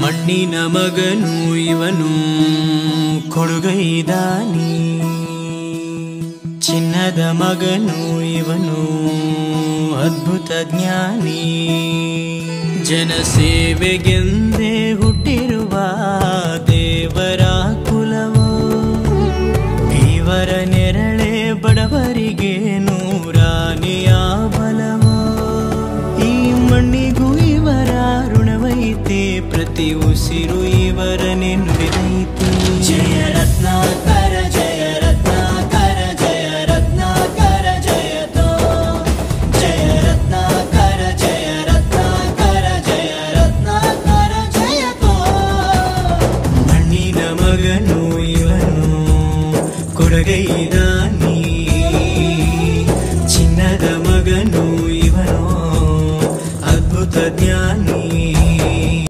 ಮಣ್ಣಿನ ಮಗನು ಇವನು ಕೊಡುಗೈದಾನಿ, ಚಿನ್ನದ ಮಗನು ಇವನು ಅದ್ಭುತ ಜ್ಞಾನಿ. ಜನಸೇವೆಗೆಂದೇ ಹುಟ್ಟಿರುವ ದೇವರ ಕುಲವೋ, ಇವರ ನೆರಳೆ ಬಡವರಿಗೆ ನೂರಾನೆಯ ಬಲವೋ. ಈ ಮಣ್ಣಿಗೂ ಇವರ ಋಣವೈತೆ, ಪ್ರತಿ ಉಸಿರು ಇವರ ನೆನ್ಪಿದೈತೆ. ಜಯ ರತ್ನಾಕರ ಜಯ ರತ್ನಾಕರ ಜಯ ರತ್ನಾಕರ ಜಯತೋ, ಜಯ ರತ್ನಾಕರ ಜಯ ರತ್ನಾಕರ ಜಯ ರತ್ನಾಕರ ಜಯತೋ. ಮಣ್ಣಿನ ಮಗನು ಇವನು ಕೊಡುಗೈದ